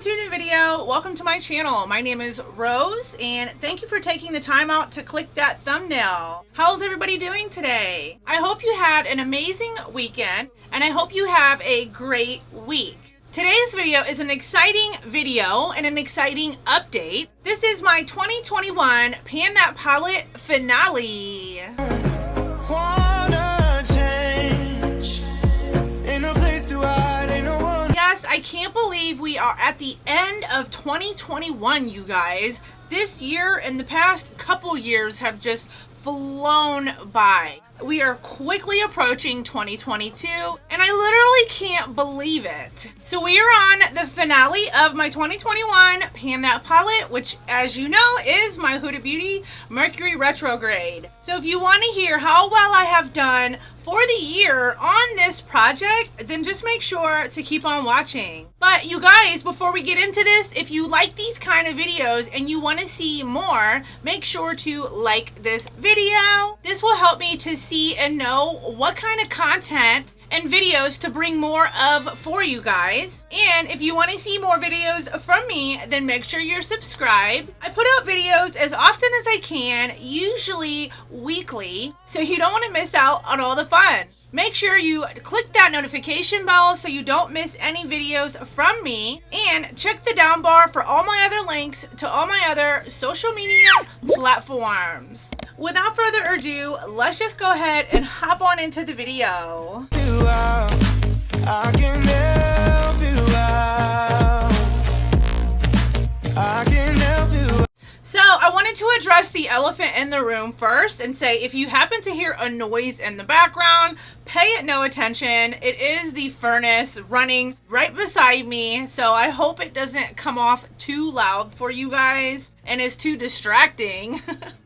to a new video. Welcome to my channel. My name is Rose and thank you for taking the time out to click that thumbnail. How's everybody doing today? I hope you had an amazing weekend and I hope you have a great week. Today's video is an exciting video and an exciting update. This is my 2021 Pan That Palette finale. I can't believe we are at the end of 2021, you guys. This year and the past couple years have just flown by. We are quickly approaching 2022 and I literally can't believe it. So we are on the finale of my 2021 Pan That Palette, which as you know is my Huda Beauty Mercury Retrograde. So if you want to hear how well I have done for the year on this project, then just make sure to keep on watching. But you guys, before we get into this, if you like these kind of videos and you want to see more, make sure to like this video. This will help me to see and know what kind of content and videos to bring more of for you guys. And if you want to see more videos from me, then make sure you're subscribed. I put out videos as often as I can, usually weekly, so you don't want to miss out on all the fun. Make sure you click that notification bell so you don't miss any videos from me, and check the down bar for all my other links to all my other social media platforms. Without further ado, let's just go ahead and hop on into the video. So I wanted to address the elephant in the room first and say, if you happen to hear a noise in the background, pay it no attention. It is the furnace running right beside me, so I hope it doesn't come off too loud for you guys and is too distracting.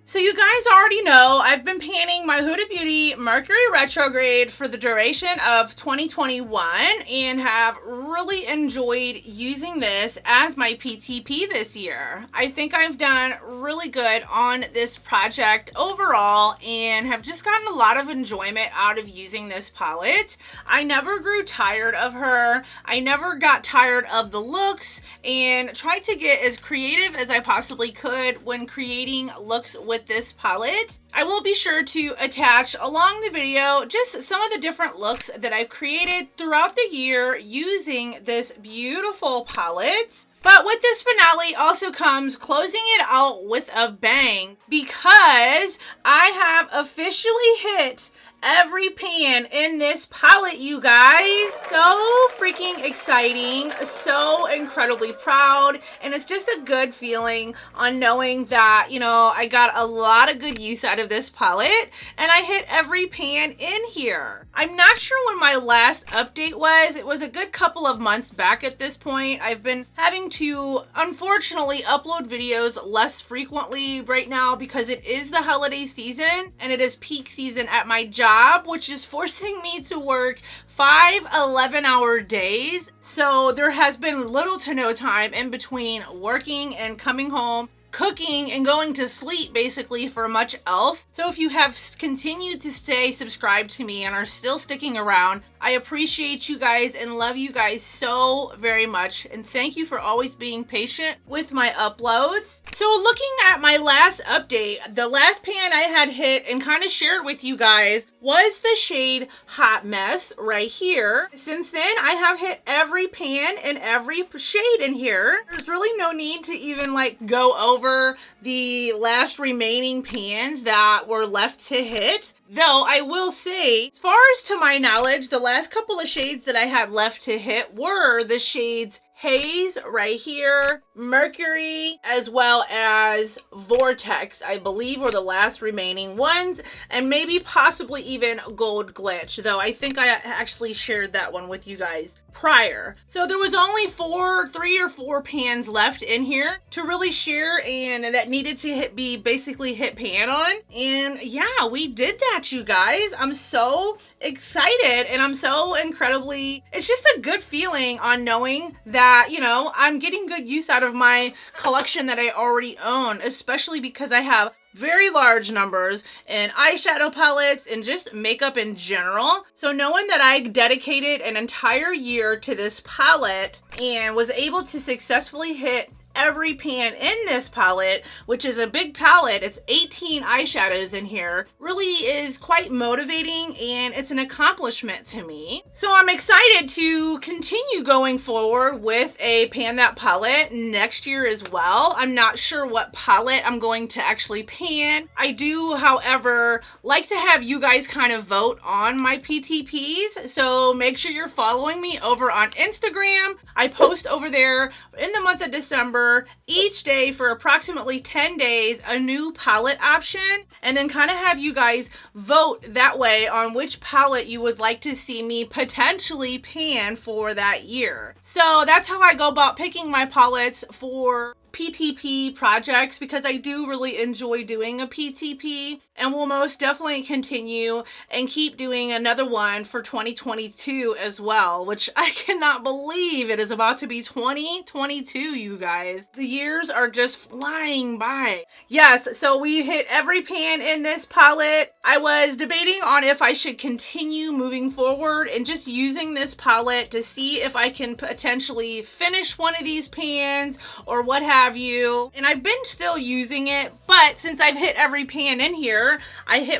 So you guys already know I've been panning my Huda Beauty Mercury Retrograde for the duration of 2021 and have really enjoyed using this as my PTP this year. I think I've done really good on this project overall and have just gotten a lot of enjoyment out of using this palette. I never grew tired of her. I never got tired of the looks and tried to get as creative as I possibly could when creating looks with this palette. I will be sure to attach along the video just some of the different looks that I've created throughout the year using this beautiful palette. But with this finale also comes closing it out with a bang, because I have officially hit every pan in this palette, you guys. So freaking exciting, so incredibly proud, and it's just a good feeling on knowing that, you know, I got a lot of good use out of this palette and I hit every pan in here. I'm not sure when my last update was. It was a good couple of months back at this point. I've been having to unfortunately upload videos less frequently right now because it is the holiday season and it is peak season at my job, which is forcing me to work 5 11-hour days. So there has been little to no time in between working and coming home, cooking and going to sleep basically for much else. So if you have continued to stay subscribed to me and are still sticking around, I appreciate you guys and love you guys so very much, and thank you for always being patient with my uploads. So looking at my last update, the last pan I had hit and kind of shared with you guys was the shade Hot Mess right here. Since then, I have hit every pan and every shade in here. There's really no need to even like go over the last remaining pans that were left to hit. Though I will say, as far as to my knowledge, the last couple of shades that I had left to hit were the shades Haze right here, Mercury, as well as Vortex, I believe were the last remaining ones, and maybe possibly even Gold Glitch, though I think I actually shared that one with you guys prior. So there was only 3 or 4 pans left in here to really share, and that needed to be basically hit pan on. And yeah, we did that, you guys. I'm so excited and I'm so incredibly, it's just a good feeling on knowing that, you know, I'm getting good use out of my collection that I already own, especially because I have very large numbers in eyeshadow palettes and just makeup in general. So knowing that I dedicated an entire year to this palette and was able to successfully hit every pan in this palette, which is a big palette, it's 18 eyeshadows in here, really is quite motivating, and it's an accomplishment to me. So I'm excited to continue going forward with a Pan That palette next year as well. I'm not sure what palette I'm going to actually pan. I do, however, like to have you guys kind of vote on my PTPs, so make sure you're following me over on Instagram. I post over there in the month of December each day for approximately 10 days a new palette option, and then kind of have you guys vote that way on which palette you would like to see me potentially pan for that year. So that's how I go about picking my palettes for PTP projects, because I do really enjoy doing a PTP, and will most definitely continue and keep doing another one for 2022 as well, which I cannot believe it is about to be 2022, you guys. The years are just flying by. Yes, so we hit every pan in this palette. I was debating on if I should continue moving forward and just using this palette to see if I can potentially finish one of these pans or what have you. And I've been still using it, but since I've hit every pan in here,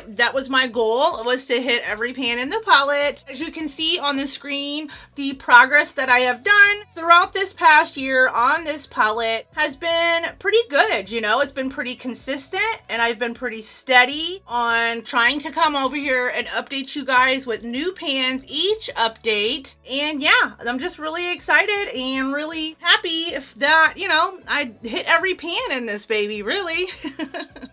that was my goal, was to hit every pan in the palette. As you can see on the screen, the progress that I have done throughout this past year on this palette has been pretty good. You know, it's been pretty consistent, and I've been pretty steady on trying to come over here and update you guys with new pans each update. And yeah, I'm just really excited and really happy if that, you know, I hit every pan in this baby, really.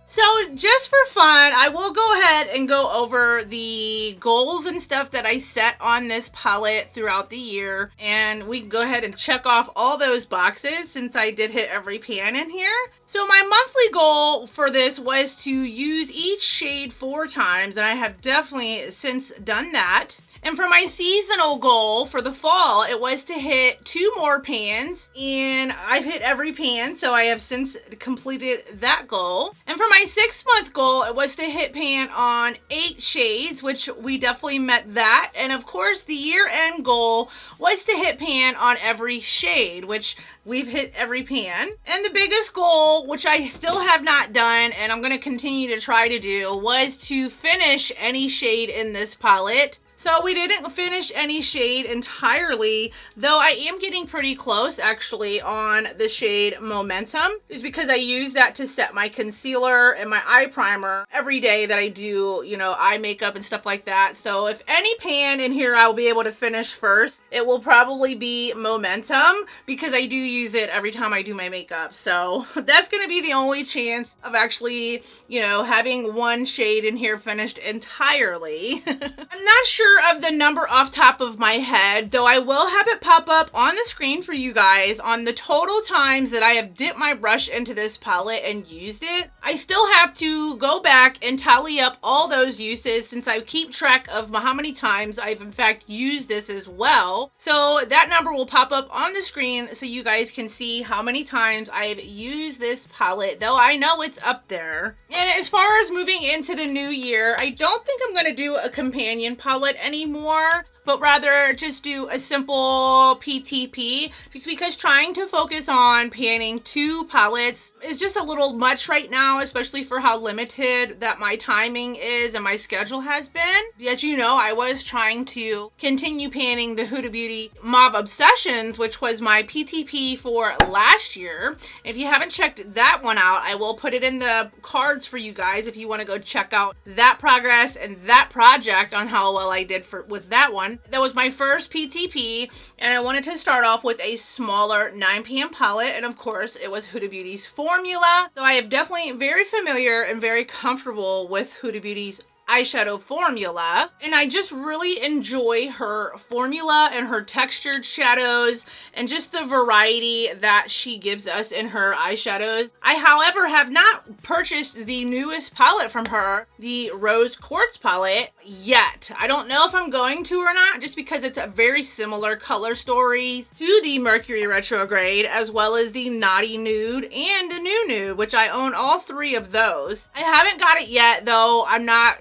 So just for fun, I will go ahead and go over the goals and stuff that I set on this palette throughout the year, and we can go ahead and check off all those boxes since I did hit every pan in here. So my monthly goal for this was to use each shade 4 times, and I have definitely since done that. And for my seasonal goal for the fall, it was to hit 2 more pans, and I've hit every pan, so I have since completed that goal. And for my 6-month goal, it was to hit pan on 8 shades, which we definitely met that. And of course, the year-end goal was to hit pan on every shade, which we've hit every pan. And the biggest goal, which I still have not done, and I'm going to continue to try to do, was to finish any shade in this palette. So we didn't finish any shade entirely, though I am getting pretty close actually on the shade Momentum, is because I use that to set my concealer and my eye primer every day that I do, you know, eye makeup and stuff like that. So if any pan in here I'll be able to finish first, it will probably be Momentum, because I do use it every time I do my makeup. So that's going to be the only chance of actually, you know, having one shade in here finished entirely. I'm not sure of the number off top of my head, though I will have it pop up on the screen for you guys on the total times that I have dipped my brush into this palette and used it. I still have to go back and tally up all those uses, since I keep track of how many times I've in fact used this as well. So that number will pop up on the screen so you guys can see how many times I've used this palette, though I know it's up there. And as far as moving into the new year, I don't think I'm going to do a companion palette anymore, but rather just do a simple PTP, just because trying to focus on panning 2 palettes is just a little much right now, especially for how limited that my timing is and my schedule has been. As you know, I was trying to continue panning the Huda Beauty Mauve Obsessions, which was my PTP for last year. If you haven't checked that one out, I will put it in the cards for you guys if you want to go check out that progress and that project on how well I did with that one. That was my first PTP, and I wanted to start off with a smaller 9 pan palette, and of course it was Huda Beauty's formula. So I am definitely very familiar and very comfortable with Huda Beauty's eyeshadow formula, and I just really enjoy her formula and her textured shadows and just the variety that she gives us in her eyeshadows. I, however, have not purchased the newest palette from her, the Rose Quartz palette, yet. I don't know if I'm going to or not, just because it's a very similar color stories to the Mercury Retrograde, as well as the Naughty Nude and the New Nude, which I own all three of those. I haven't got it yet, though. I'm not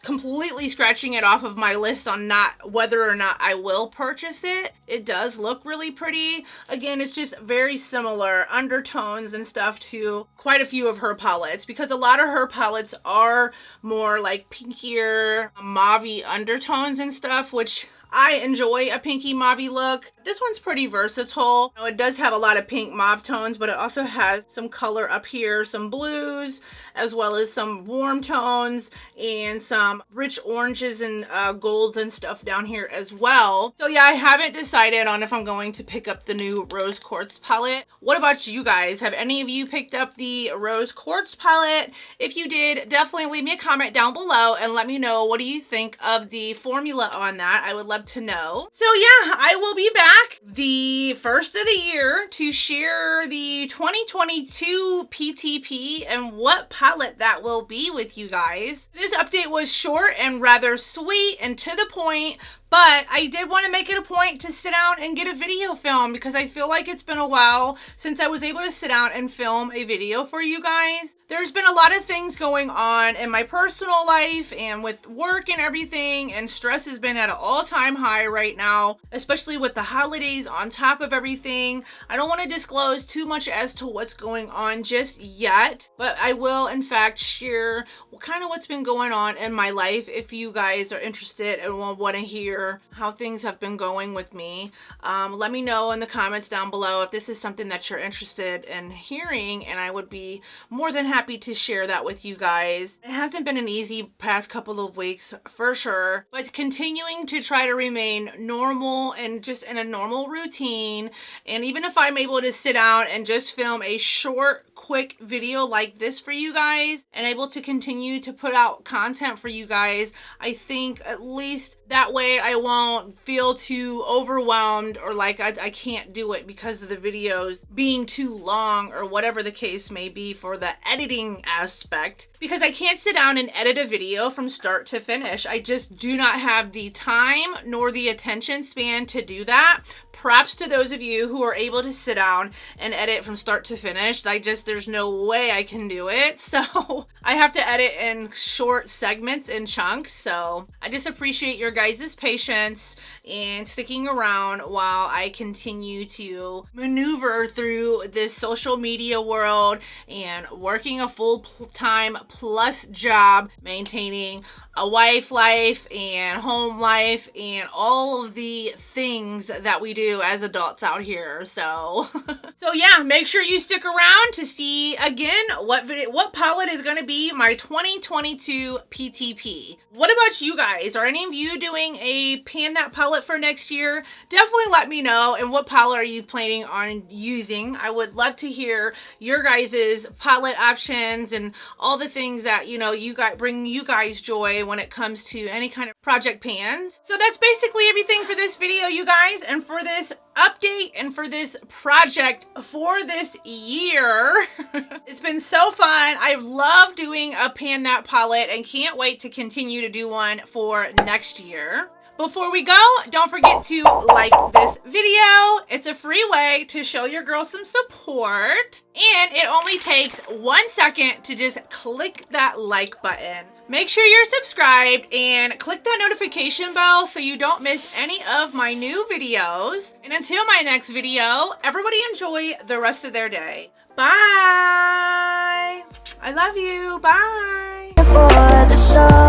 completely scratching it off of my list on not whether or not I will purchase it. It does look really pretty. Again, it's just very similar undertones and stuff to quite a few of her palettes, because a lot of her palettes are more like pinkier, mauve-y undertones and stuff, which I enjoy a pinky mauve look. This one's pretty versatile. It does have a lot of pink mauve tones, but it also has some color up here, some blues, as well as some warm tones and some rich oranges and golds and stuff down here as well. So yeah, I haven't decided on if I'm going to pick up the new Rose Quartz palette. What about you guys? Have any of you picked up the Rose Quartz palette? If you did, definitely leave me a comment down below and let me know, what do you think of the formula on that? I would love to know. So yeah, I will be back the first of the year to share the 2022 PTP and what palette that will be with you guys. This update was short and rather sweet and to the point, but I did want to make it a point to sit down and get a video film, because I feel like it's been a while since I was able to sit down and film a video for you guys. There's been a lot of things going on in my personal life and with work and everything, and stress has been at an all-time high right now, especially with the holidays on top of everything. I don't want to disclose too much as to what's going on just yet, but I will in fact share kind of what's been going on in my life if you guys are interested and want to hear how things have been going with me. Let me know in the comments down below if this is something that you're interested in hearing, and I would be more than happy to share that with you guys. It hasn't been an easy past couple of weeks for sure, but continuing to try to remain normal and just in a normal routine. And even if I'm able to sit down and just film a short, quick video like this for you guys and able to continue to put out content for you guys, I think at least that way I won't feel too overwhelmed or like I can't do it because of the videos being too long or whatever the case may be for the editing aspect, because I can't sit down and edit a video from start to finish. I just do not have the time nor the attention span to do that. Props to those of you who are able to sit down and edit from start to finish. There's no way I can do it. So I have to edit in short segments and chunks. So I just appreciate your guys' patience and sticking around while I continue to maneuver through this social media world and working a full-time plus job, maintaining a wife life and home life and all of the things that we do as adults out here. So yeah, make sure you stick around to see again what palette is going to be my 2022 PTP. What about you guys? Are any of you doing a pan that palette for next year? Definitely let me know. And what palette are you planning on using? I would love to hear your guys' palette options and all the things that you guys bring you guys joy when it comes to any kind of project pans. So that's basically everything for this video, you guys, and for this update and for this project for this year. It's been so fun. I love doing a pan that palette and can't wait to continue to do one for next year. Before we go, don't forget to like this video. It's a free way to show your girl some support, and it only takes 1 second to just click that like button. Make sure you're subscribed and click that notification bell so you don't miss any of my new videos. And until my next video, everybody enjoy the rest of their day. Bye! I love you. Bye! For the show.